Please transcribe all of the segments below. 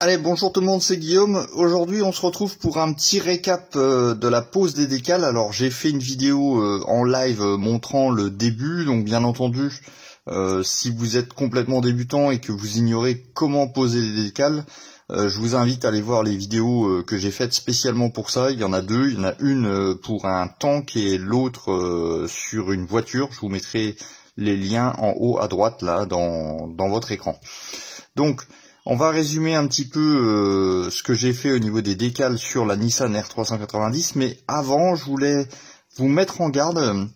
Allez, bonjour tout le monde, c'est Guillaume. Aujourd'hui, on se retrouve pour un petit récap de la pose des décals. Alors, j'ai fait une vidéo en live montrant le début, donc bien entendu, si vous êtes complètement débutant et que vous ignorez comment poser des décals, je vous invite à aller voir les vidéos que j'ai faites spécialement pour ça. Il y en a deux, il y en a une pour un tank et l'autre sur une voiture. Je vous mettrai les liens en haut à droite là dans votre écran. Donc, on va résumer un petit peu ce que j'ai fait au niveau des décals sur la Nissan R390, mais avant, je voulais vous mettre en garde.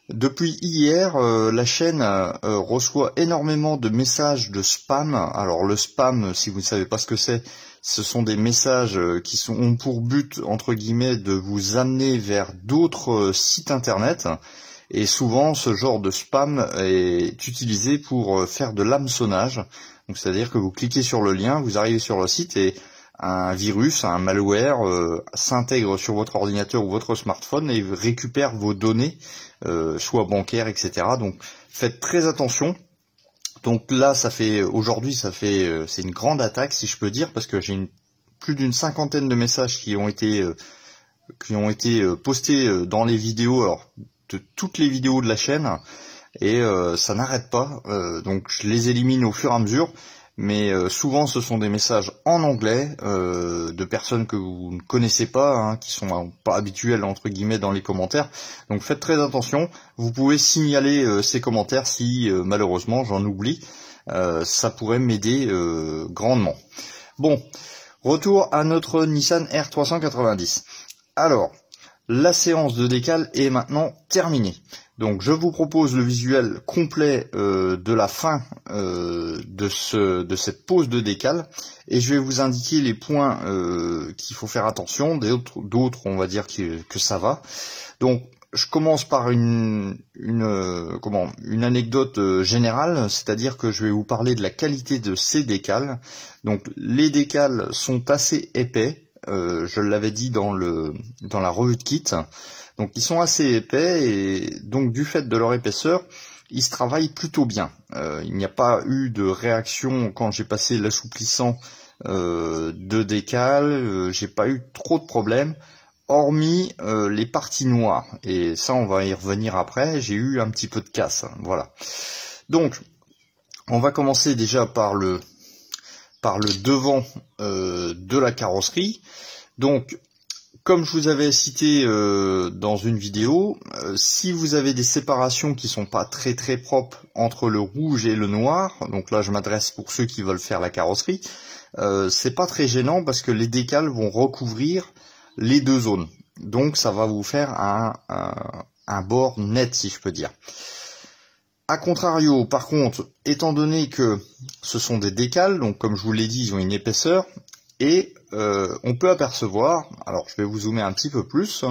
Depuis hier, la chaîne reçoit énormément de messages de spam. Alors le spam, si vous ne savez pas ce que c'est, ce sont des messages qui ont pour but, entre guillemets, de vous amener vers d'autres sites internet. Et souvent, ce genre de spam est utilisé pour faire de l'hameçonnage. Donc, c'est-à-dire que vous cliquez sur le lien, vous arrivez sur le site et un virus, un malware s'intègre sur votre ordinateur ou votre smartphone et récupère vos données, soit bancaires, etc. Donc, faites très attention. Donc là, aujourd'hui, c'est une grande attaque, si je peux dire, parce que j'ai plus d'une cinquantaine de messages qui ont été postés dans les vidéos, alors de toutes les vidéos de la chaîne. Et ça n'arrête pas, donc je les élimine au fur et à mesure, mais souvent ce sont des messages en anglais de personnes que vous ne connaissez pas, hein, qui sont pas habituelles entre guillemets dans les commentaires, donc faites très attention. Vous pouvez signaler ces commentaires si malheureusement j'en oublie, ça pourrait m'aider grandement. Bon, retour à notre Nissan R390. Alors, la séance de décal est maintenant terminée. Donc je vous propose le visuel complet de la fin de cette pose de décal et je vais vous indiquer les points qu'il faut faire attention, d'autres on va dire que ça va. Donc je commence par une anecdote générale, c'est-à-dire que je vais vous parler de la qualité de ces décals. Donc les décals sont assez épais, je l'avais dit dans la revue de kit. Donc ils sont assez épais et donc du fait de leur épaisseur, ils se travaillent plutôt bien. Il n'y a pas eu de réaction quand j'ai passé l'assouplissant de décal, j'ai pas eu trop de problèmes, hormis les parties noires. Et ça on va y revenir après, j'ai eu un petit peu de casse, voilà. Donc on va commencer déjà par le devant de la carrosserie. Donc comme je vous avais cité dans une vidéo, si vous avez des séparations qui sont pas très très propres entre le rouge et le noir, donc là je m'adresse pour ceux qui veulent faire la carrosserie, c'est pas très gênant parce que les décals vont recouvrir les deux zones. Donc ça va vous faire un bord net, si je peux dire. A contrario, par contre, étant donné que ce sont des décals, donc comme je vous l'ai dit, ils ont une épaisseur, et on peut apercevoir, alors je vais vous zoomer un petit peu plus,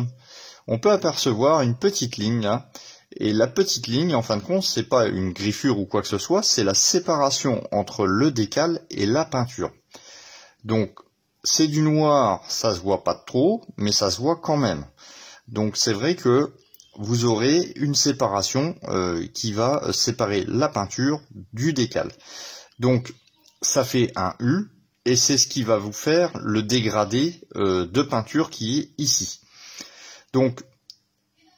on peut apercevoir une petite ligne là, et la petite ligne en fin de compte c'est pas une griffure ou quoi que ce soit, c'est la séparation entre le décal et la peinture. Donc c'est du noir, ça se voit pas trop, mais ça se voit quand même. Donc c'est vrai que vous aurez une séparation qui va séparer la peinture du décal. Donc ça fait un U. Et c'est ce qui va vous faire le dégradé de peinture qui est ici. Donc,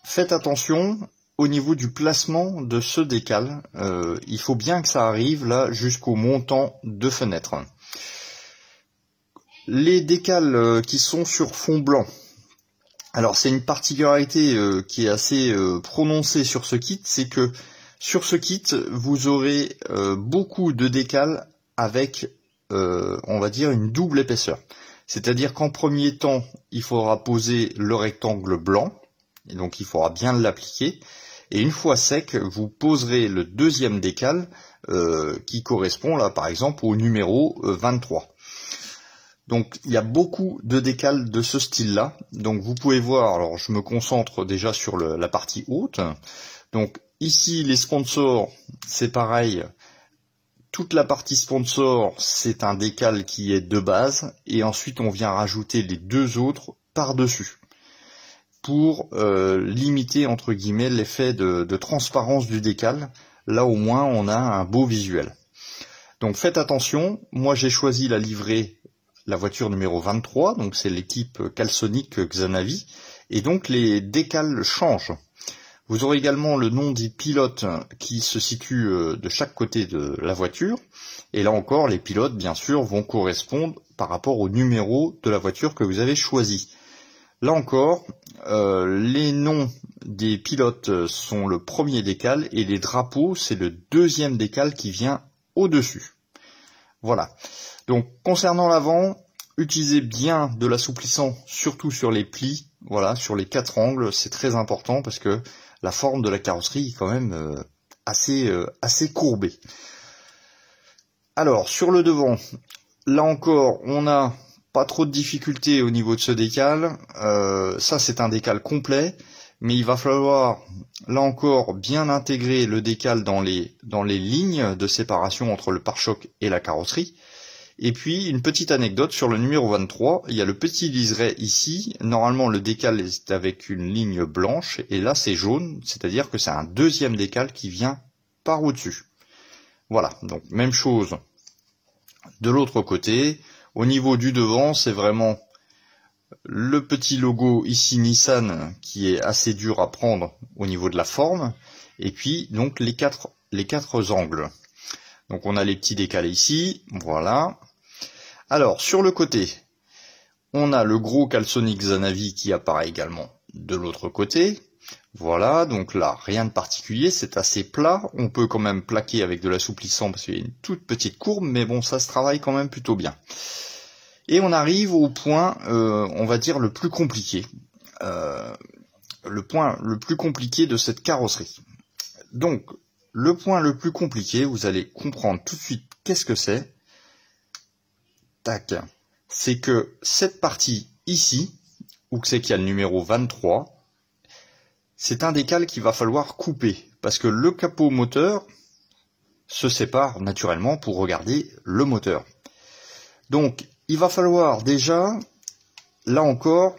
faites attention au niveau du placement de ce décal. Il faut bien que ça arrive là jusqu'au montant de fenêtre. Les décals qui sont sur fond blanc. Alors, c'est une particularité qui est assez prononcée sur ce kit, c'est que sur ce kit, vous aurez beaucoup de décals avec on va dire une double épaisseur. C'est-à-dire qu'en premier temps, il faudra poser le rectangle blanc, et donc il faudra bien l'appliquer, et une fois sec, vous poserez le deuxième décal qui correspond là par exemple au numéro 23. Donc il y a beaucoup de décals de ce style-là, donc vous pouvez voir, alors je me concentre déjà sur la partie haute, donc ici les sponsors, c'est pareil. Toute la partie sponsor, c'est un décal qui est de base, et ensuite on vient rajouter les deux autres par-dessus, pour limiter entre guillemets l'effet de transparence du décal. Là au moins on a un beau visuel. Donc faites attention, moi j'ai choisi la livrée la voiture numéro 23, donc c'est l'équipe Caleçonic Xanavi, et donc les décals changent. Vous aurez également le nom des pilotes qui se situe de chaque côté de la voiture, et là encore les pilotes bien sûr vont correspondre par rapport au numéro de la voiture que vous avez choisi. Là encore, les noms des pilotes sont le premier décal et les drapeaux c'est le deuxième décal qui vient au-dessus. Voilà. Donc concernant l'avant, utilisez bien de l'assouplissant, surtout sur les plis, voilà, sur les 4 angles, c'est très important parce que la forme de la carrosserie est quand même assez courbée. Alors sur le devant, là encore, on n'a pas trop de difficultés au niveau de ce décal. Ça c'est un décal complet, mais il va falloir là encore bien intégrer le décal dans les lignes de séparation entre le pare-choc et la carrosserie. Et puis une petite anecdote sur le numéro 23, il y a le petit liseré ici, normalement le décal est avec une ligne blanche et là c'est jaune, c'est-à-dire que c'est un deuxième décal qui vient par au-dessus. Voilà, donc même chose de l'autre côté. Au niveau du devant, c'est vraiment le petit logo ici Nissan qui est assez dur à prendre au niveau de la forme, et puis donc les quatre angles. Donc on a les petits décalés ici, voilà. Alors sur le côté, on a le gros Caleçonic Xanavi qui apparaît également de l'autre côté. Voilà, donc là rien de particulier, c'est assez plat. On peut quand même plaquer avec de l'assouplissant parce qu'il y a une toute petite courbe, mais bon ça se travaille quand même plutôt bien. Et on arrive au point, on va dire le plus compliqué. Le point le plus compliqué de cette carrosserie. Donc le point le plus compliqué, vous allez comprendre tout de suite qu'est-ce que c'est. Tac. C'est que cette partie ici, où c'est qu'il y a le numéro 23, c'est un décal qu'il va falloir couper. Parce que le capot moteur se sépare naturellement pour regarder le moteur. Donc il va falloir déjà, là encore,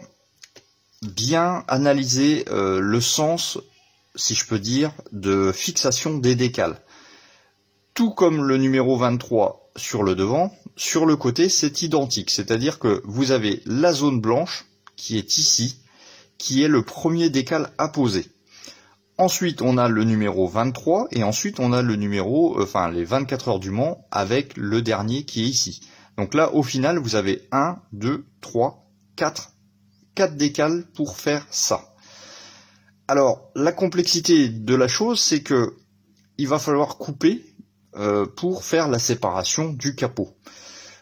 bien analyser le sens, si je peux dire, de fixation des décals. Tout comme le numéro 23 sur le devant, sur le côté c'est identique, c'est-à-dire que vous avez la zone blanche qui est ici, qui est le premier décal à poser. Ensuite on a le numéro 23 et ensuite on a le numéro, les 24 heures du Mans avec le dernier qui est ici. Donc là au final vous avez 1, 2, 3, 4 décals pour faire ça. Alors, la complexité de la chose, c'est que il va falloir couper pour faire la séparation du capot.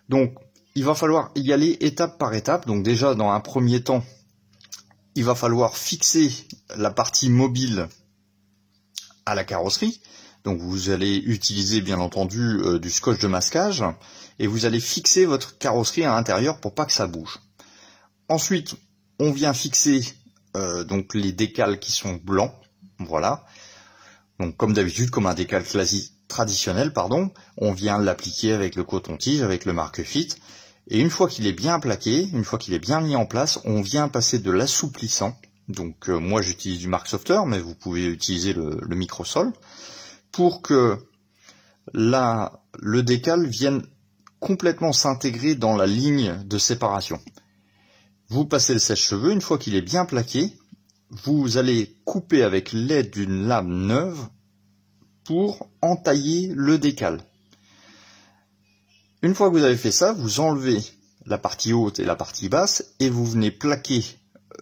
Donc, il va falloir y aller étape par étape. Donc déjà, dans un premier temps, il va falloir fixer la partie mobile à la carrosserie. Donc, vous allez utiliser, bien entendu, du scotch de masquage. Et vous allez fixer votre carrosserie à l'intérieur pour pas que ça bouge. Ensuite, on vient fixer donc les décals qui sont blancs, voilà. Donc comme d'habitude, comme un décal traditionnel, on vient l'appliquer avec le coton-tige, avec le marque-fit. Et une fois qu'il est bien plaqué, une fois qu'il est bien mis en place, on vient passer de l'assouplissant. Donc moi j'utilise du Mark Softer, mais vous pouvez utiliser le Microsol, pour que le décal vienne complètement s'intégrer dans la ligne de séparation. Vous passez le sèche-cheveux, une fois qu'il est bien plaqué, vous allez couper avec l'aide d'une lame neuve pour entailler le décal. Une fois que vous avez fait ça, vous enlevez la partie haute et la partie basse et vous venez plaquer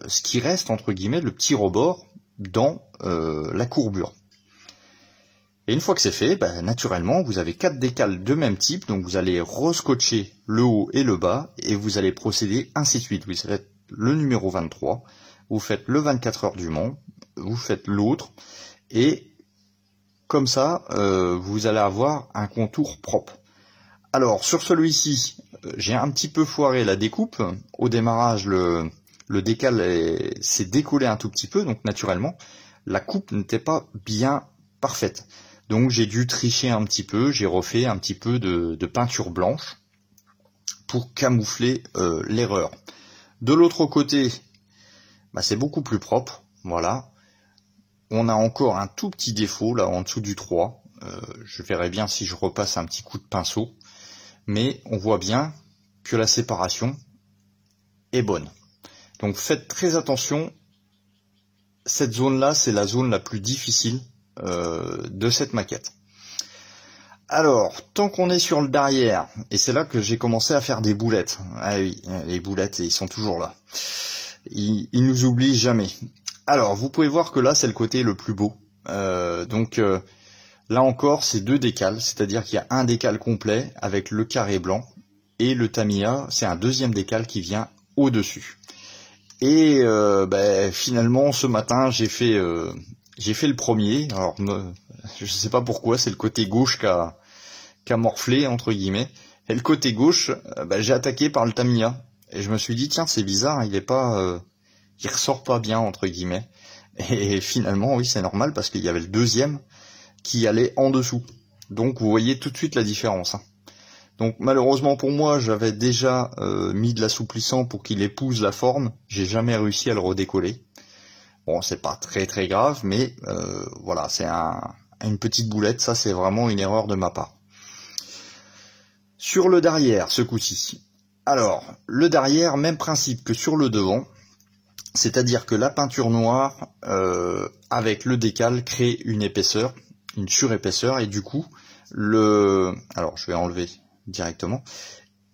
ce qui reste, entre guillemets, le petit rebord dans la courbure. Et une fois que c'est fait, naturellement, vous avez 4 décals de même type, donc vous allez rescotcher le haut et le bas, et vous allez procéder ainsi de suite. Vous faites le numéro 23, vous faites le 24 heures du Mans, vous faites l'autre, et comme ça, vous allez avoir un contour propre. Alors, sur celui-ci, j'ai un petit peu foiré la découpe. Au démarrage, le décal s'est décollé un tout petit peu, donc naturellement, la coupe n'était pas bien parfaite. Donc j'ai dû tricher un petit peu, j'ai refait un petit peu de peinture blanche pour camoufler l'erreur. De l'autre côté, c'est beaucoup plus propre, voilà. On a encore un tout petit défaut là en dessous du 3. Je verrai bien si je repasse un petit coup de pinceau. Mais on voit bien que la séparation est bonne. Donc faites très attention, cette zone-là, c'est la zone la plus difficile de cette maquette. Alors, tant qu'on est sur le derrière, et c'est là que j'ai commencé à faire des boulettes. Ah oui, les boulettes, ils sont toujours là. Ils nous oublient jamais. Alors, vous pouvez voir que là, c'est le côté le plus beau. Là encore, c'est deux décals, c'est-à-dire qu'il y a un décal complet avec le carré blanc, et le Tamiya, c'est un deuxième décal qui vient au-dessus. Et finalement, ce matin, j'ai fait le premier. Alors, je sais pas pourquoi, c'est le côté gauche qui a morflé, entre guillemets. Et le côté gauche, j'ai attaqué par le Tamiya. Et je me suis dit, tiens, c'est bizarre, il ressort pas bien, entre guillemets. Et finalement, oui, c'est normal, parce qu'il y avait le deuxième qui allait en dessous. Donc, vous voyez tout de suite la différence. Donc, malheureusement pour moi, j'avais déjà mis de l'assouplissant pour qu'il épouse la forme. J'ai jamais réussi à le redécoller. Bon, c'est pas très très grave, mais voilà, c'est une petite boulette. Ça, c'est vraiment une erreur de ma part. Sur le derrière, ce coup-ci. Alors, le derrière, même principe que sur le devant. C'est-à-dire que la peinture noire, avec le décal, crée une épaisseur, une surépaisseur, et du coup, alors je vais enlever directement,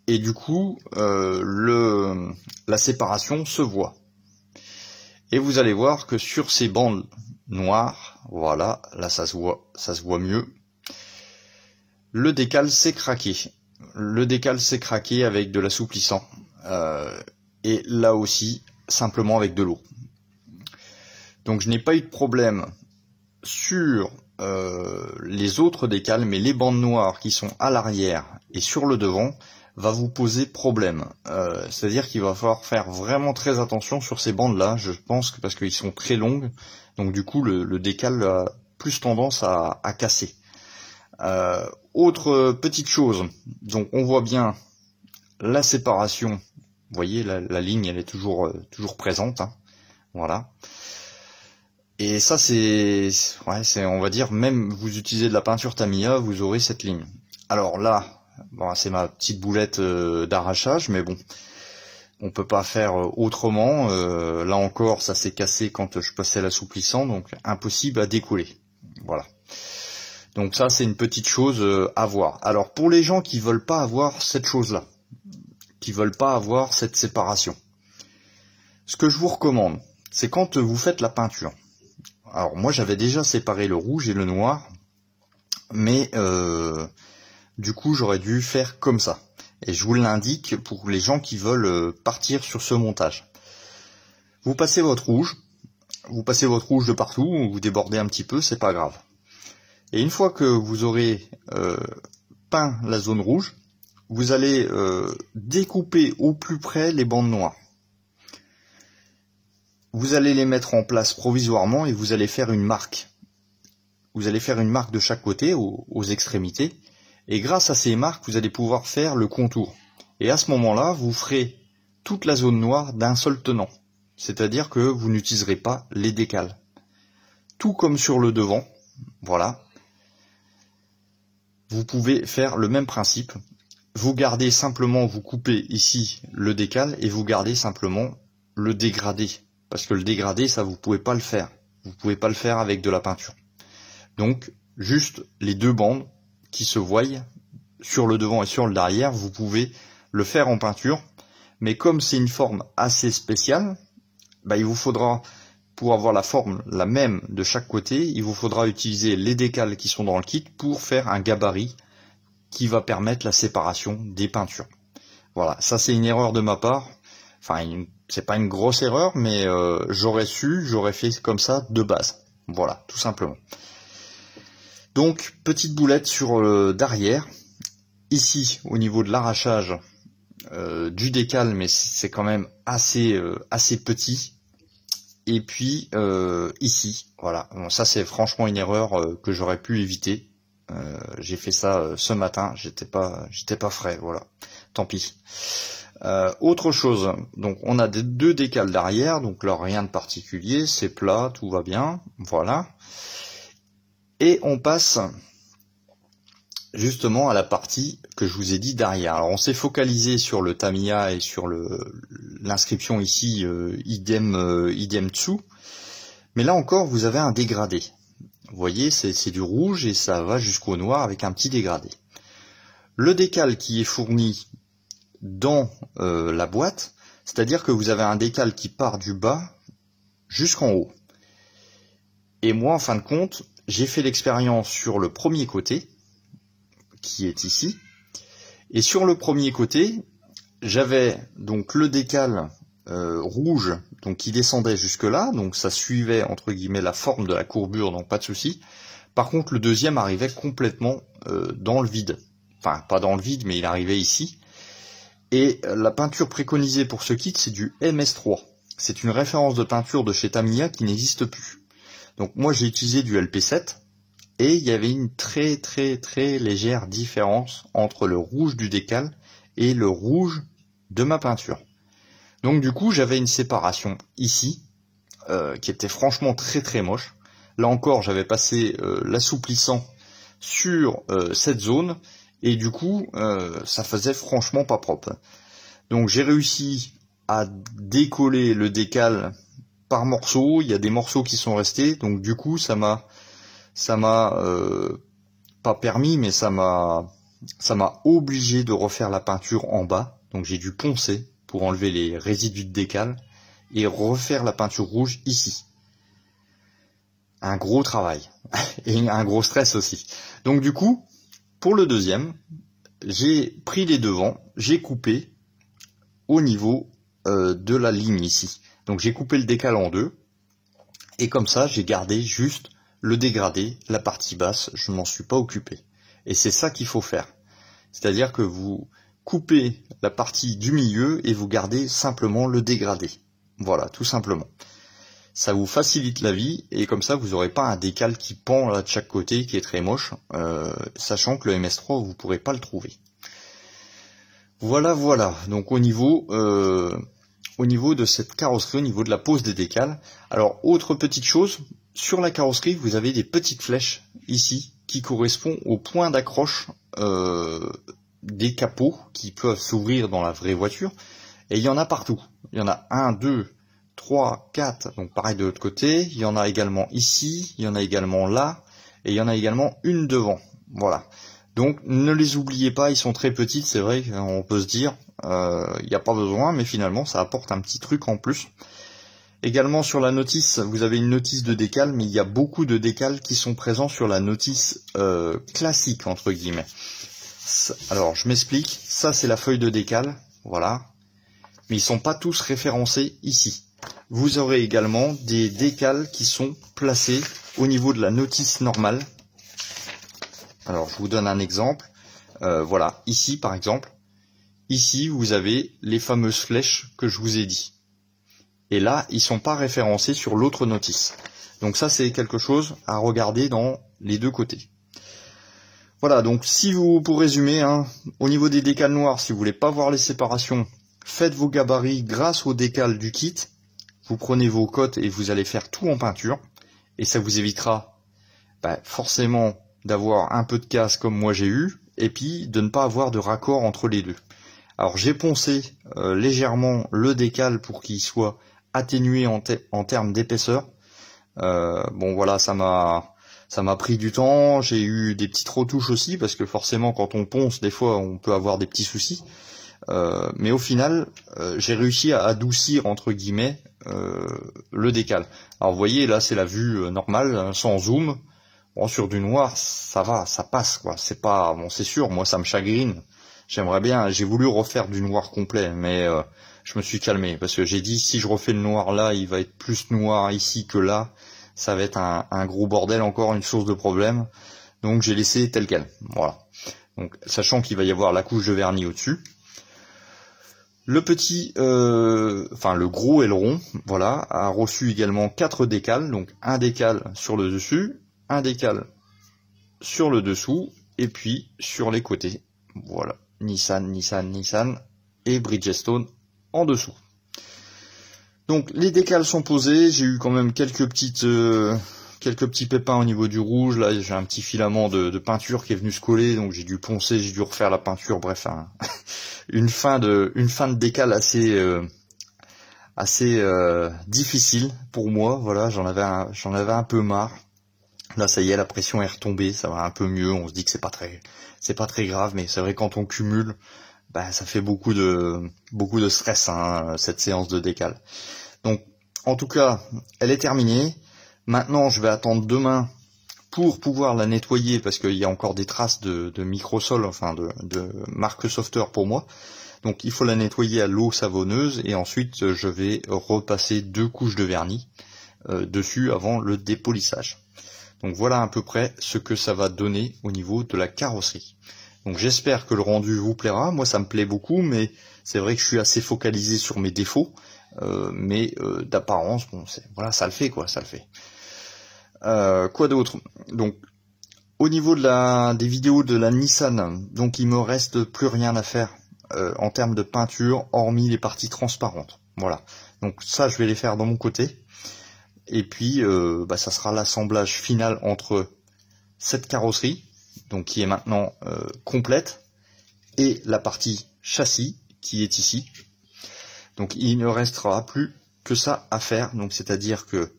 et du coup, la séparation se voit. Et vous allez voir que sur ces bandes noires, voilà, là ça se voit mieux, le décal s'est craqué. Le décal s'est craqué avec de l'assouplissant, et là aussi, simplement avec de l'eau. Donc je n'ai pas eu de problème sur les autres décals, mais les bandes noires qui sont à l'arrière et sur le devant va vous poser problème. C'est-à-dire qu'il va falloir faire vraiment très attention sur ces bandes-là, je pense, parce qu'ils sont très longues, donc du coup le décal a plus tendance à casser. Autre petite chose, donc on voit bien la séparation. Vous voyez, la ligne, elle est toujours présente, hein. Voilà. Et ça, on va dire, même vous utilisez de la peinture Tamiya, vous aurez cette ligne. Alors là, bon, c'est ma petite boulette d'arrachage, mais bon, on peut pas faire autrement. Là encore, ça s'est cassé quand je passais l'assouplissant, donc impossible à décoller. Voilà. Donc ça, c'est une petite chose à voir. Alors pour les gens qui veulent pas avoir cette chose-là, qui veulent pas avoir cette séparation, ce que je vous recommande, c'est quand vous faites la peinture. Alors moi j'avais déjà séparé le rouge et le noir, mais du coup j'aurais dû faire comme ça. Et je vous l'indique pour les gens qui veulent partir sur ce montage. Vous passez votre rouge de partout, vous débordez un petit peu, c'est pas grave. Et une fois que vous aurez peint la zone rouge, vous allez découper au plus près les bandes noires. Vous allez les mettre en place provisoirement et vous allez faire une marque. Vous allez faire une marque de chaque côté, aux extrémités. Et grâce à ces marques, vous allez pouvoir faire le contour. Et à ce moment-là, vous ferez toute la zone noire d'un seul tenant. C'est-à-dire que vous n'utiliserez pas les décals. Tout comme sur le devant, voilà. Vous pouvez faire le même principe. Vous gardez simplement, vous coupez ici le décal et vous gardez simplement le dégradé. Parce que le dégradé, ça vous pouvez pas le faire. Vous pouvez pas le faire avec de la peinture. Donc, juste les deux bandes qui se voient sur le devant et sur le derrière, vous pouvez le faire en peinture. Mais comme c'est une forme assez spéciale, il vous faudra, pour avoir la forme la même de chaque côté, il vous faudra utiliser les décals qui sont dans le kit pour faire un gabarit qui va permettre la séparation des peintures. Voilà, ça c'est une erreur de ma part. Enfin, c'est pas une grosse erreur, mais j'aurais fait comme ça de base. Voilà, tout simplement. Donc, petite boulette sur derrière. Ici, au niveau de l'arrachage du décal, mais c'est quand même assez petit. Et puis, ici, voilà. Bon, ça, c'est franchement une erreur que j'aurais pu éviter. J'ai fait ça ce matin, j'étais pas frais, voilà. Tant pis. Autre chose, donc on a deux décals d'arrière, donc là rien de particulier, c'est plat, tout va bien, voilà. Et on passe justement à la partie que je vous ai dit derrière. Alors on s'est focalisé sur le Tamiya et sur l'inscription ici idem dessous, mais là encore vous avez un dégradé. Vous voyez, c'est du rouge et ça va jusqu'au noir avec un petit dégradé. Le décal qui est fourni dans la boîte, c'est-à-dire que vous avez un décal qui part du bas jusqu'en haut. Et moi, en fin de compte, j'ai fait l'expérience sur le premier côté, qui est ici. Et sur le premier côté, j'avais donc le décal rouge, donc qui descendait jusque là, donc ça suivait entre guillemets la forme de la courbure, donc pas de souci. Par contre, le deuxième arrivait complètement dans le vide. Enfin, pas dans le vide, mais il arrivait ici. Et la peinture préconisée pour ce kit, c'est du MS3. C'est une référence de peinture de chez Tamiya qui n'existe plus. Donc moi, j'ai utilisé du LP7. Et il y avait une très légère différence entre le rouge du décal et le rouge de ma peinture. Donc du coup, j'avais une séparation ici, qui était franchement très moche. Là encore, j'avais passé l'assouplissant sur cette zone, et du coup, ça faisait franchement pas propre. Donc j'ai réussi à décoller le décal par morceaux. Il y a des morceaux qui sont restés, donc du coup, ça m'a pas permis, mais ça m'a obligé de refaire la peinture en bas. Donc j'ai dû poncer pour enlever les résidus de décal et refaire la peinture rouge ici. Un gros travail et un gros stress aussi. Donc du coup, pour le deuxième, j'ai pris les devants, j'ai coupé au niveau de la ligne ici. Donc j'ai coupé le décal en deux et comme ça j'ai gardé juste le dégradé, la partie basse, je m'en suis pas occupé. Et c'est ça qu'il faut faire. C'est-à-dire que vous coupez la partie du milieu et vous gardez simplement le dégradé. Voilà, tout simplement. Ça vous facilite la vie et comme ça vous n'aurez pas un décal qui pend là de chaque côté qui est très moche, sachant que le MS3 vous pourrez pas le trouver. Voilà. Donc au niveau de cette carrosserie, au niveau de la pose des décals. Alors autre petite chose, sur la carrosserie vous avez des petites flèches ici qui correspondent au point d'accroche des capots qui peuvent s'ouvrir dans la vraie voiture. Et il y en a partout. Il y en a 1, 2, 3, 4, donc pareil de l'autre côté. Il y en a également ici, il y en a également là, et il y en a également une devant. Voilà. Donc ne les oubliez pas, ils sont très petites, c'est vrai, on peut se dire, il n'y a pas besoin, mais finalement ça apporte un petit truc en plus. Également sur la notice, vous avez une notice de décal, mais il y a beaucoup de décals qui sont présents sur la notice classique, entre guillemets. Alors je m'explique, ça c'est la feuille de décal, voilà. Mais ils sont pas tous référencés ici. Vous aurez également des décals qui sont placés au niveau de la notice normale. Alors je vous donne un exemple. Voilà, ici par exemple, ici vous avez les fameuses flèches que je vous ai dit. Et là, ils sont pas référencés sur l'autre notice. Donc ça c'est quelque chose à regarder dans les deux côtés. Voilà, donc si vous, pour résumer, au niveau des décals noirs, si vous voulez pas voir les séparations, faites vos gabarits grâce au décal du kit. Vous prenez vos cotes et vous allez faire tout en peinture. Et ça vous évitera forcément d'avoir un peu de casse comme moi j'ai eu. Et puis de ne pas avoir de raccord entre les deux. Alors j'ai poncé légèrement le décal pour qu'il soit atténué en termes d'épaisseur. Bon voilà, ça m'a pris du temps, j'ai eu des petites retouches aussi, parce que forcément quand on ponce, des fois on peut avoir des petits soucis. Mais au final, j'ai réussi à adoucir, entre guillemets, le décal. Alors vous voyez, là c'est la vue normale, sans zoom. Bon, sur du noir, ça va, ça passe, quoi. C'est pas, bon, c'est sûr, moi ça me chagrine. J'aimerais bien, j'ai voulu refaire du noir complet, mais je me suis calmé, parce que j'ai dit, si je refais le noir là, il va être plus noir ici que là. Ça va être un gros bordel, encore une source de problème. Donc j'ai laissé tel quel. Voilà. Donc sachant qu'il va y avoir la couche de vernis au-dessus. Le petit, le gros aileron, voilà, a reçu également 4 décals. Donc un décal sur le dessus, un décal sur le dessous, et puis sur les côtés. Voilà. Nissan et Bridgestone en dessous. Donc les décals sont posés, j'ai eu quand même quelques petites quelques petits pépins au niveau du rouge. Là, j'ai un petit filament de peinture qui est venu se coller, donc j'ai dû poncer, j'ai dû refaire la peinture. Bref, une fin de décale assez difficile pour moi. Voilà, j'en avais un peu marre. Là, ça y est, la pression est retombée, ça va un peu mieux. On se dit que c'est pas très grave, mais c'est vrai quand on cumule, bah ça fait beaucoup de stress, hein, cette séance de décale. Donc, en tout cas, elle est terminée. Maintenant, je vais attendre demain pour pouvoir la nettoyer parce qu'il y a encore des traces de microsol, enfin de marque softer pour moi. Donc, il faut la nettoyer à l'eau savonneuse et ensuite, je vais repasser 2 couches de vernis dessus avant le dépolissage. Donc, voilà à peu près ce que ça va donner au niveau de la carrosserie. Donc, j'espère que le rendu vous plaira. Moi, ça me plaît beaucoup, mais c'est vrai que je suis assez focalisé sur mes défauts. Mais d'apparence, bon, voilà, ça le fait quoi, ça le fait. Quoi d'autre? Donc, au niveau des vidéos de la Nissan, donc il me reste plus rien à faire en termes de peinture, hormis les parties transparentes. Voilà. Donc ça, je vais les faire de mon côté. Et puis, ça sera l'assemblage final entre cette carrosserie, donc qui est maintenant complète, et la partie châssis qui est ici. Donc il ne restera plus que ça à faire, donc c'est-à-dire que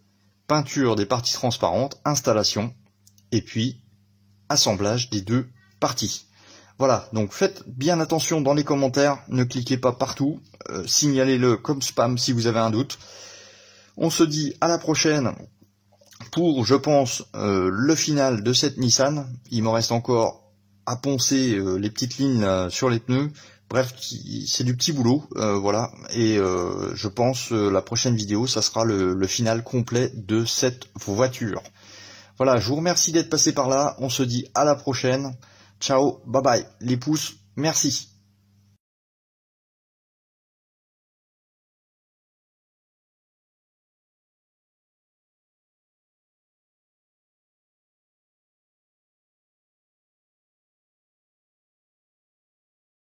peinture des parties transparentes, installation, et puis assemblage des 2 parties. Voilà, donc faites bien attention dans les commentaires, ne cliquez pas partout, signalez-le comme spam si vous avez un doute. On se dit à la prochaine pour, je pense, le final de cette Nissan. Il me reste encore à poncer les petites lignes sur les pneus. Bref, c'est du petit boulot, voilà. Et je pense la prochaine vidéo, ça sera le final complet de cette voiture. Voilà, je vous remercie d'être passé par là. On se dit à la prochaine. Ciao, bye bye. Les pouces, merci.